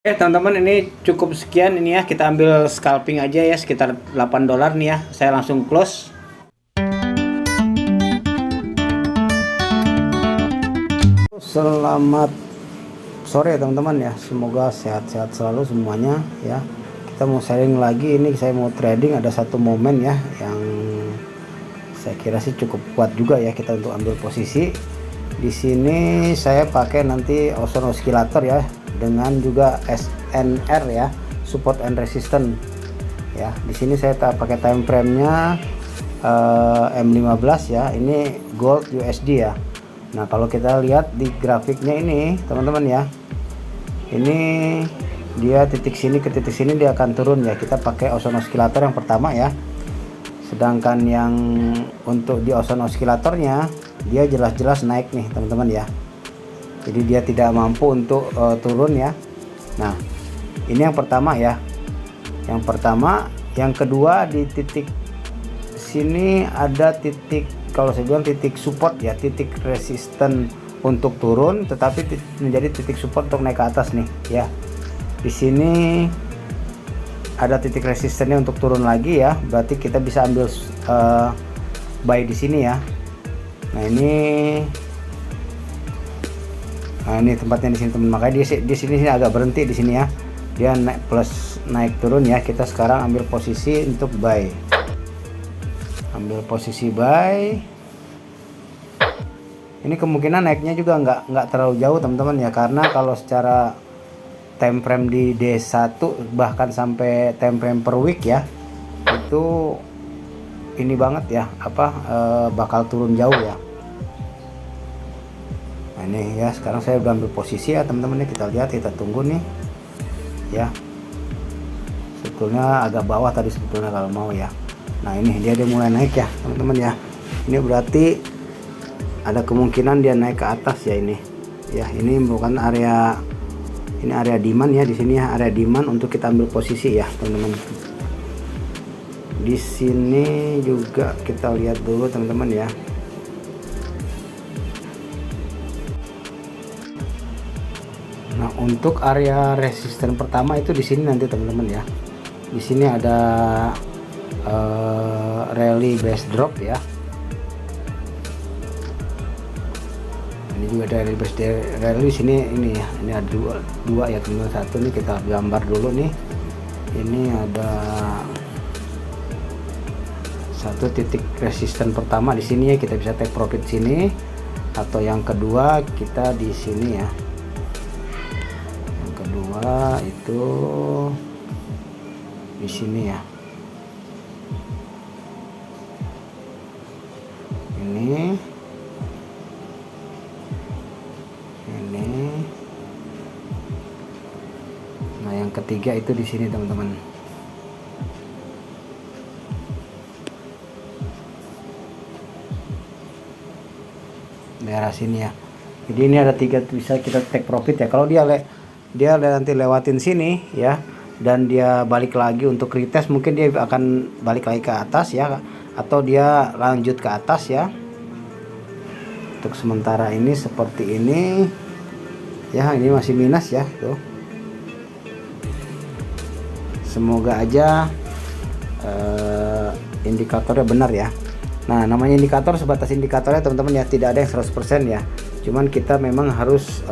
Teman-teman, ini cukup sekian ini ya, kita ambil scalping aja ya, sekitar $8 nih ya. Saya langsung close. Selamat sore teman-teman ya, semoga sehat-sehat selalu semuanya ya. Kita mau sharing lagi, ini saya mau trading, ada satu momen ya yang saya kira sih cukup kuat juga ya kita untuk ambil posisi. Di sini saya pakai nanti Ocean Oscillator ya, dengan juga SNR ya, support and resistance ya. Di sini saya pakai time frame-nya M15 ya. Ini gold USD ya. Nah, kalau kita lihat di grafiknya ini teman-teman ya, ini dia titik sini ke titik sini dia akan turun ya. Kita pakai Ocean Oscillator yang pertama ya. Sedangkan yang untuk di Ocean Oscillatornya dia jelas-jelas naik nih teman-teman ya. Jadi dia tidak mampu untuk turun ya. Nah, ini yang pertama ya. Yang pertama, yang kedua di titik sini ada titik, kalau saya bilang titik support ya, titik resisten untuk turun, tetapi menjadi titik support untuk naik ke atas nih ya. Di sini ada titik resistennya untuk turun lagi ya. Berarti kita bisa ambil buy di sini ya. Nah, ini tempatnya di sini teman. Makanya di sini agak berhenti di sini ya. Dia naik plus naik turun ya. Kita sekarang ambil posisi untuk buy. Ambil posisi buy. Ini kemungkinan naiknya juga nggak terlalu jauh teman-teman ya, karena kalau secara time frame di D1 bahkan sampai time frame per week ya, itu ini banget ya, bakal turun jauh ya. Nah, ini ya, sekarang saya udah ambil posisi ya teman-teman ya. Kita lihat, kita tunggu nih ya. Sebetulnya agak bawah tadi sebetulnya kalau mau ya. Nah, ini dia mulai naik ya teman-teman ya. Ini berarti ada kemungkinan dia naik ke atas ya ini ya. Ini bukan area, ini area demand ya di sini ya, area demand untuk kita ambil posisi ya teman-teman. Di sini juga kita lihat dulu teman-teman ya. Nah, untuk area resisten pertama itu di sini nanti teman-teman ya. Di sini ada rally base drop ya. Ini juga ada rally sini ini ya. Ini ada dua ya teman-teman. Satu nih kita gambar dulu nih. Ini ada satu titik resisten pertama di sini ya, kita bisa take profit sini, atau yang kedua kita di sini ya. Yang kedua itu di sini ya. Ini nah, yang ketiga itu di sini teman-teman. Daerah sini ya. Jadi ini ada tiga bisa kita take profit ya. Kalau dia nanti lewatin sini ya, dan dia balik lagi untuk retest, mungkin dia akan balik lagi ke atas ya, atau dia lanjut ke atas ya. Untuk sementara ini seperti ini ya. Ini masih minus ya tuh. Semoga aja indikatornya benar ya. Nah, namanya indikator sebatas indikatornya teman-teman ya, tidak ada yang 100% ya. Cuman kita memang harus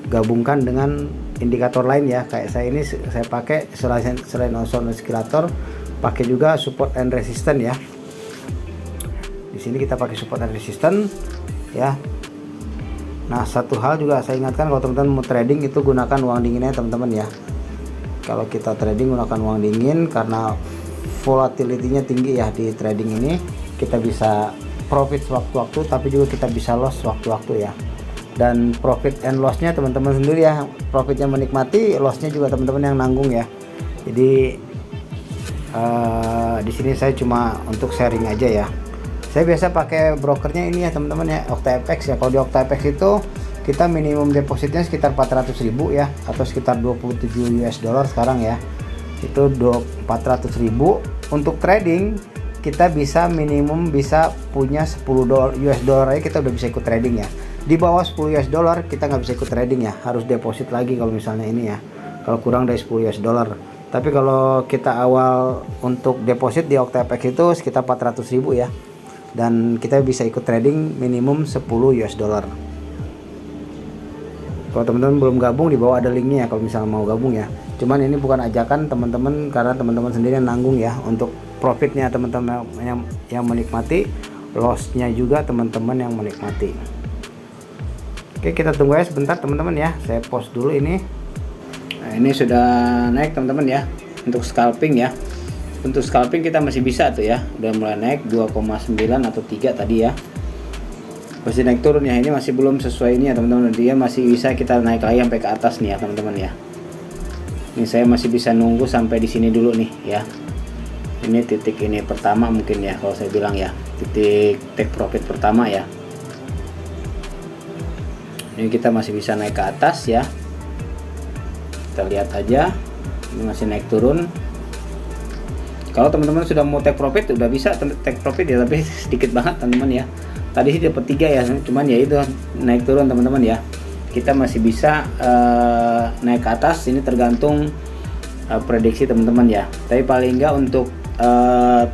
gabungkan dengan indikator lain ya. Kayak saya ini saya pakai selain Ocean Oscillator, pakai juga support and resistance ya. Di sini kita pakai support and resistance ya. Nah, satu hal juga saya ingatkan, kalau teman-teman mau trading itu gunakan uang dinginnya teman-teman ya. Kalau kita trading gunakan uang dingin, karena volatility-nya tinggi ya di trading ini. Kita bisa profit sewaktu-waktu, tapi juga kita bisa loss sewaktu-waktu ya. Dan profit and loss-nya teman-teman sendiri ya. Profitnya menikmati, loss-nya juga teman-teman yang nanggung ya. Jadi di sini saya cuma untuk sharing aja ya. Saya biasa pakai brokernya ini ya teman-teman ya, OctaFX ya. Kalau di OctaFX itu kita minimum depositnya sekitar 400.000 ya, atau sekitar 27 US dollar sekarang ya. Itu 400.000 untuk trading. Kita bisa minimum bisa punya 10 US dollar aja kita udah bisa ikut trading ya. Di bawah 10 US dollar kita nggak bisa ikut trading ya, harus deposit lagi kalau misalnya ini ya. kalau kurang dari 10 US dollar. Tapi kalau kita awal untuk deposit di OctaFX itu sekitar 400.000 ya, dan kita bisa ikut trading minimum 10 US dollar. Kalau teman-teman belum gabung, di bawah ada linknya ya kalau misalnya mau gabung ya. Cuman ini bukan ajakan teman-teman, karena teman-teman sendiri yang nanggung ya untuk profitnya, teman-teman yang menikmati, lossnya juga teman-teman yang menikmati. Oke, kita tunggu ya sebentar teman-teman ya, saya pause dulu ini. Nah, ini sudah naik teman-teman ya untuk scalping ya. Untuk scalping kita masih bisa tuh ya, udah mulai naik 2,9 atau 3 tadi ya, masih naik turun ya. Ini masih belum sesuai ini ya teman-teman, dia masih bisa kita naik lagi sampai ke atas nih ya teman-teman ya. Ini saya masih bisa nunggu sampai di sini dulu nih ya. Ini titik ini pertama mungkin ya, kalau saya bilang ya, titik take profit pertama ya. Ini kita masih bisa naik ke atas ya, kita lihat aja. Ini masih naik turun. Kalau teman-teman sudah mau take profit, udah bisa take profit ya, tapi sedikit banget teman-teman ya. Tadi sih dapat 3 ya, cuman ya itu naik turun teman-teman ya. Kita masih bisa naik ke atas, ini tergantung prediksi teman-teman ya. Tapi paling enggak untuk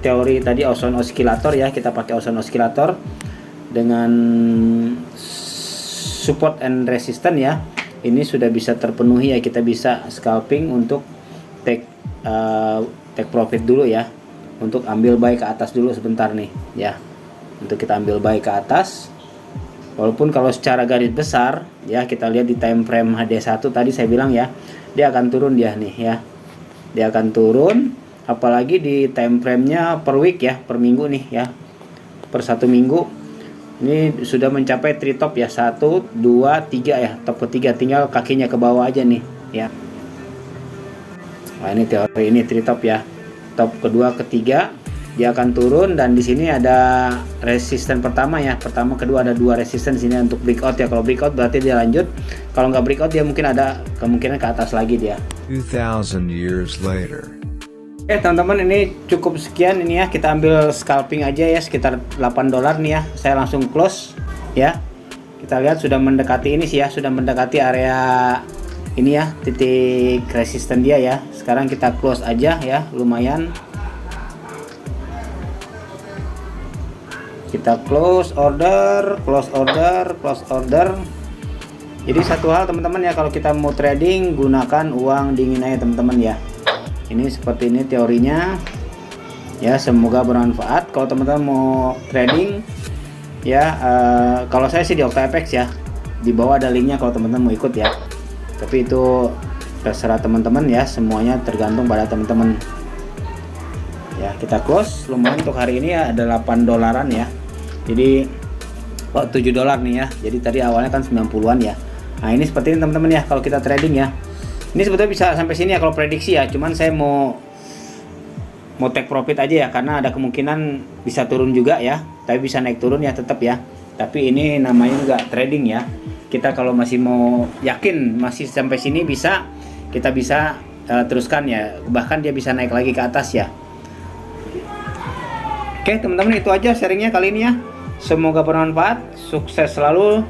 teori tadi Austin Oscillator ya, kita pakai Austin Oscillator dengan support and resistance ya. Ini sudah bisa terpenuhi ya, kita bisa scalping untuk take profit dulu ya, untuk ambil buy ke atas dulu sebentar nih ya. Untuk kita ambil buy ke atas, walaupun kalau secara garis besar ya, kita lihat di time frame HD1 tadi saya bilang ya, dia akan turun dia nih ya, dia akan turun. Apalagi di time frame-nya per week ya, per minggu nih ya, per 1 minggu ini sudah mencapai 3 top ya, 1, 2, 3 ya, top ketiga, tinggal kakinya ke bawah aja nih ya. Nah, ini teori ini 3 top ya, top kedua, ketiga dia akan turun, dan di sini ada resisten pertama ya, pertama kedua ada 2 resisten sini untuk breakout ya. Kalau breakout berarti dia lanjut, kalau nggak breakout dia mungkin ada kemungkinan ke atas lagi dia. 2000 years later. Oke teman-teman, ini cukup sekian ini ya, kita ambil scalping aja ya, sekitar $8 nih ya. Saya langsung close ya. Kita lihat sudah mendekati ini sih ya, sudah mendekati area ini ya, titik resisten dia ya. Sekarang kita close aja ya, lumayan. Kita close order. Jadi satu hal teman-teman ya, kalau kita mau trading gunakan uang dingin aja teman-teman ya. Ini seperti ini teorinya ya, semoga bermanfaat. Kalau teman-teman mau trading ya, kalau saya sih di OctaFX ya, di bawah ada linknya kalau teman-teman mau ikut ya. Tapi itu terserah teman-teman ya, semuanya tergantung pada teman-teman ya. Kita close lumayan untuk hari ini ya, ada $8 ya. Jadi $7 nih ya. Jadi tadi awalnya kan 90-an ya. Nah ini seperti ini teman-teman ya, kalau kita trading ya. Ini sebetulnya bisa sampai sini ya kalau prediksi ya. Cuman saya mau take profit aja ya, karena ada kemungkinan bisa turun juga ya. Tapi bisa naik turun ya tetap ya. Tapi ini namanya juga trading ya. Kita kalau masih mau yakin masih sampai sini bisa, kita bisa teruskan ya. Bahkan dia bisa naik lagi ke atas ya. Oke teman-teman, itu aja sharingnya kali ini ya. Semoga bermanfaat, sukses selalu.